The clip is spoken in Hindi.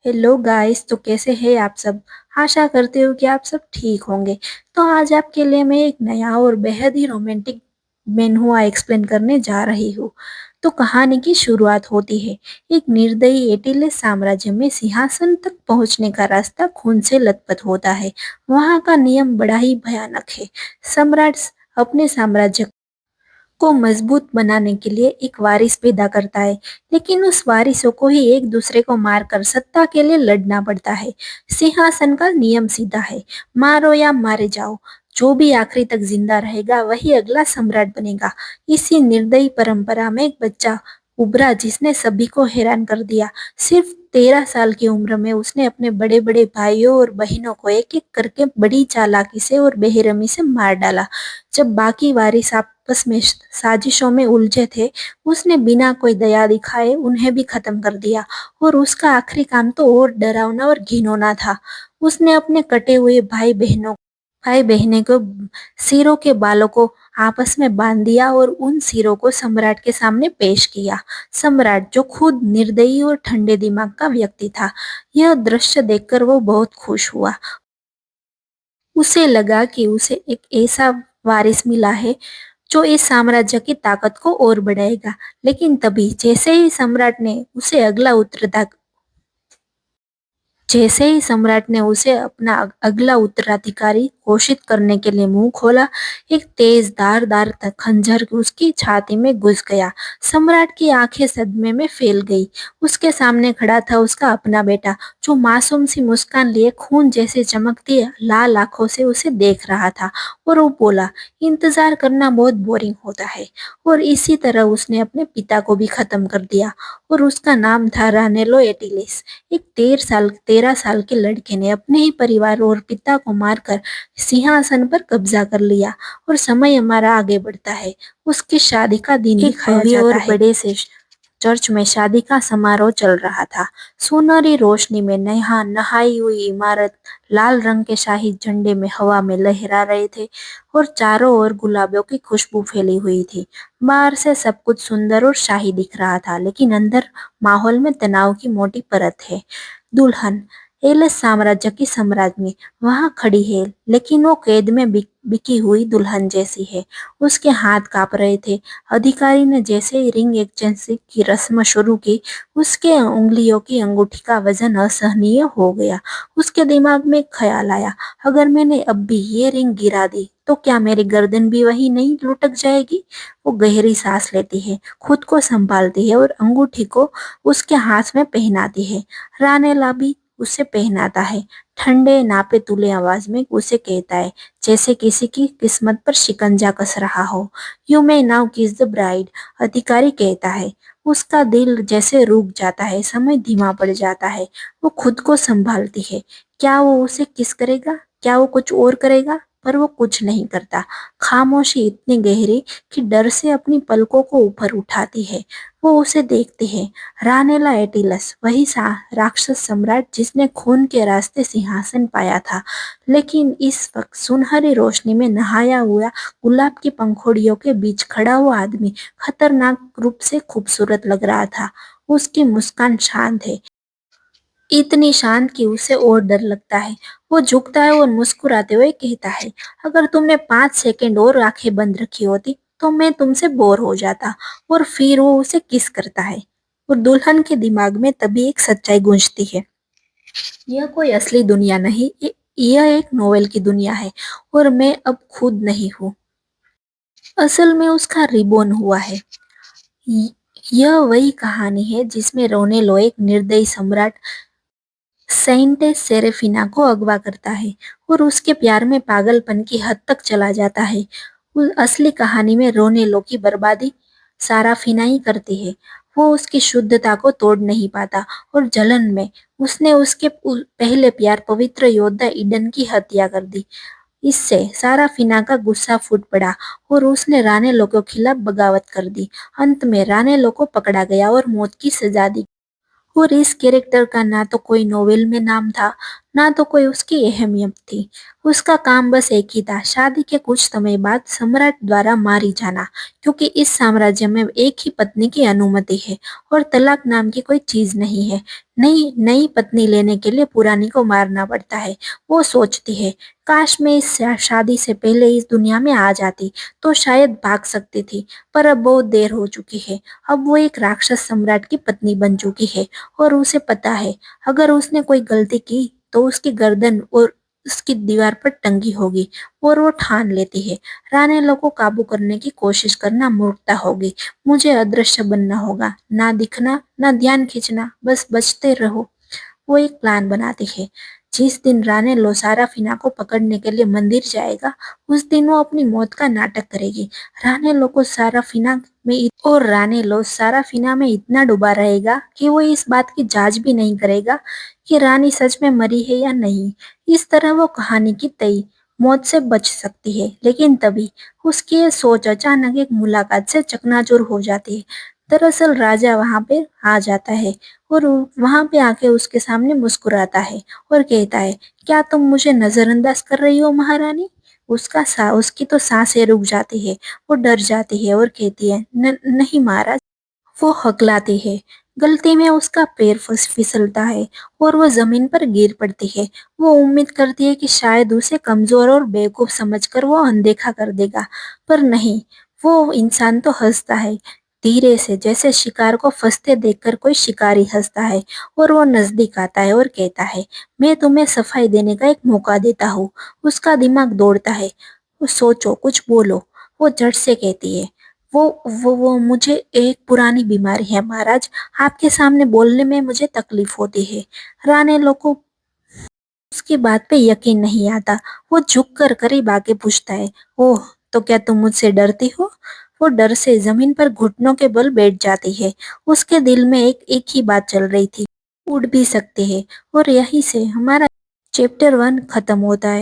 हेलो गाइस, तो कैसे हैं आप सब। आशा करती हूँ कि आप सब ठीक होंगे। तो आज आपके लिए मैं एक नया और बेहद ही रोमांटिक मेनहुआ एक्सप्लेन करने जा रही हूँ। तो कहानी की शुरुआत होती है। एक निर्दयी एटिले साम्राज्य में सिंहासन तक पहुंचने का रास्ता खून से लथपथ होता है। वहां का नियम बड़ा ही भयानक है। सम्राट अपने साम्राज्य को मजबूत बनाने के लिए एक वारिस पैदा करता है, लेकिन उस वारिसों को ही एक दूसरे को मारकर सत्ता के लिए लड़ना पड़ता है। सिंहासन का नियम सीधा है, मारो या मारे जाओ। जो भी आखिरी तक जिंदा रहेगा वही अगला सम्राट बनेगा। इसी निर्दयी परंपरा में एक बच्चा उभरा जिसने सभी को हैरान कर दिया। सिर्फ 13 साल की उम्र में उसने अपने बड़े बड़े भाइयों और बहनों को एक एक करके बड़ी चालाकी से और बेरहमी से मार डाला। जब बाकी वारिस आपस में साजिशों में उलझे थे, उसने बिना कोई दया दिखाए उन्हें भी खत्म कर दिया। और उसका आखिरी काम तो और डरावना और घिनौना था। उसने अपने कटे हुए भाई बहनों को सिरों के बालों को आपस में बांध दिया और उन सिरों को सम्राट के सामने पेश किया। सम्राट, जो खुद निर्दयी और ठंडे दिमाग का व्यक्ति था, यह दृश्य देखकर वो बहुत खुश हुआ। उसे लगा कि उसे एक ऐसा वारिस मिला है जो इस साम्राज्य की ताकत को और बढ़ाएगा। लेकिन तभी जैसे ही सम्राट ने उसे अगला उत्तराधिकारी जैसे ही सम्राट ने उसे अपना अगला उत्तराधिकारी घोषित करने के लिए मुंह खोला, एक तेज धारदार खंजर उसकी छाती में घुस गया। सम्राट की आंखें सदमे में फैल गई। उसके सामने खड़ा था उसका अपना बेटा, जो मासूम सी मुस्कान लिए खून जैसे चमकती लाल आंखों से उसे देख रहा था। और वो बोला, इंतजार करना बहुत बोरिंग होता है। और इसी तरह उसने अपने पिता को भी खत्म कर दिया। और उसका नाम था रानेलो एटिलिस। एक 13 साल के लड़के ने अपने ही परिवार और पिता को मारकर सिंहासन पर कब्जा कर लिया। और समय हमारा आगे बढ़ता है। उसकी शादी का दिन दिखाया जाता है। बड़े से चर्च में शादी का समारोह चल रहा था। सुनहरी रोशनी में नहा नहाई हुई इमारत लाल रंग के शाही झंडे में हवा में लहरा रहे थे। और चारों ओर गुलाबों की खुशबू फैली हुई थी। बाहर से सब कुछ सुंदर और शाही दिख रहा था, लेकिन अंदर माहौल में तनाव की मोटी परत है। दुल्हन एलिस साम्राज्य की सम्राज्ञी वहां खड़ी है, लेकिन वो कैद में बिकी हुई दुल्हन जैसी है। उसके हाथ कांप रहे थे। अधिकारी ने जैसे ही रिंग एक्सचेंज की रस्म शुरू की, उसके उंगलियों की अंगूठी का वजन असहनीय हो गया। उसके दिमाग में एक ख्याल आया, अगर मैंने अब भी ये रिंग गिरा दी तो क्या मेरी गर्दन भी वही नहीं लुढ़क जाएगी। वो गहरी सांस लेती है, खुद को संभालती है और अंगूठी को उसके हाथ में पहनाती है। रानेला भी उसे पहनाता है। ठंडे नापे तुले आवाज में उसे कहता है, जैसे किसी की किस्मत पर शिकंजा कस रहा हो, यू मे नाउ किस द ब्राइड। अधिकारी कहता है। उसका दिल जैसे रुक जाता है, समय धीमा पड़ जाता है। वो खुद को संभालती है। क्या वो उसे किस करेगा, क्या वो कुछ और करेगा, पर वो कुछ नहीं करता। खामोशी इतनी गहरी कि डर से अपनी पलकों को ऊपर उठाती है। वो उसे देखती है। रानेला एटिलस, वही राक्षस सम्राट जिसने खून के रास्ते सिंहासन पाया था। लेकिन इस वक्त सुनहरी रोशनी में नहाया हुआ गुलाब की पंखुड़ियों के बीच खड़ा हुआ आदमी खतरनाक रूप से खूबसूरत लग रहा था। उसकी मुस्कान शांत है, इतनी शांत कि उसे और डर लगता है। वो झुकता है और मुस्कुराते हुए कहता है, अगर तुमने 5 सेकंड और आंखें बंद रखी होती तो मैं तुमसे बोर हो जाता। और फिर वो उसे किस करता है। और दुल्हन के दिमाग में तभी एक सच्चाई गूंजती है, यह कोई असली दुनिया नहीं, यह एक नोवेल की दुनिया है। और मैं अब खुद नहीं हूँ, असल में उसका रिबोन हुआ है। य- यह वही कहानी है जिसमें रोनेलो एक निर्दयी सम्राट सेंट सेरेफिना को अगवा करता है और उसके प्यार में पागलपन की हद तक चला जाता है। असली कहानी में रोनेलो की बर्बादी साराफिना ही करती है। वो उसकी शुद्धता को तोड़ नहीं पाता और जलन में उसने उसके पहले प्यार पवित्र योद्धा ईडन की हत्या कर दी। इससे साराफिना का गुस्सा फूट पड़ा और उसने रानेलो के खिलाफ बगावत कर दी। अंत में रानेलो को पकड़ा गया और मौत की सजा दी। और इस कैरेक्टर का ना तो कोई नोवेल में नाम था, ना तो कोई उसकी अहमियत थी। उसका काम बस एक ही था, शादी के कुछ समय बाद सम्राट द्वारा मारी जाना, क्योंकि इस साम्राज्य में एक ही पत्नी की अनुमति है और तलाक नाम की कोई चीज नहीं है। नई नई पत्नी लेने के लिए पुरानी को मारना पड़ता है। वो सोचती है, काश मैं इस शादी से पहले इस दुनिया में आ जाती तो शायद भाग सकती थी, पर अब बहुत देर हो चुकी है। अब वो एक राक्षस सम्राट की पत्नी बन चुकी है और उसे पता है, अगर उसने कोई गलती की तो उसकी गर्दन और उसकी दीवार पर टंगी होगी। और वो ठान लेती है, रानीलो को काबू करने की कोशिश करना मूर्खता होगी। मुझे अदृश्य बनना होगा, ना दिखना ना ध्यान खींचना, बस बचते रहो। वो एक प्लान बनाती है। जिस दिन रानेलो साराफीना को पकड़ने के लिए मंदिर जाएगा, उस दिन वो अपनी मौत का नाटक करेगी। रानेलो को साराफीना और रानेलो साराफीना में इतना डूबा रहेगा कि वो इस बात की जांच भी नहीं करेगा कि रानी सच में मरी है या नहीं। इस तरह वो कहानी की तई मौत से बच सकती है, लेकिन तभी उसकी ये सोच अचानक एक मुलाकात से चकनाचूर हो जाती है। दरअसल राजा वहां पे आ जाता है और वहां पे आके उसके सामने मुस्कुराता है और कहता है, क्या तुम मुझे नजरअंदाज कर रही हो महारानी? उसकी तो सांसें रुक जाती है। वो डर जाती है और कहती है, नहीं महाराज। वो हकलाती है। गलती में उसका पैर फिसलता है और वो जमीन पर गिर पड़ती है। वो उम्मीद करती है कि शायद उसे कमजोर और बेवकूफ समझकर वो अनदेखा कर देगा, पर नहीं। वो इंसान तो हंसता है, धीरे से, जैसे शिकार को फंसते देखकर कोई शिकारी हंसता है। और वो नजदीक आता है और कहता है, मैं तुम्हें सफाई देने का एक मौका देता हूँ। उसका दिमाग दौड़ता है। वो सोचो, कुछ बोलो। वो झट से कहती है, वो मुझे एक पुरानी बीमारी है महाराज। आपके सामने बोलने में मुझे तकलीफ होती है। रानेलो को उसकी बात पे यकीन नहीं आता। वो झुक कर करीब आके पूछता है, ओह, तो क्या तुम मुझसे डरती हो? वो डर से जमीन पर घुटनों के बल बैठ जाती है। उसके दिल में एक एक ही बात चल रही थी, उड़ भी सकते हैं। और यहीं से हमारा चैप्टर 1 खत्म होता है।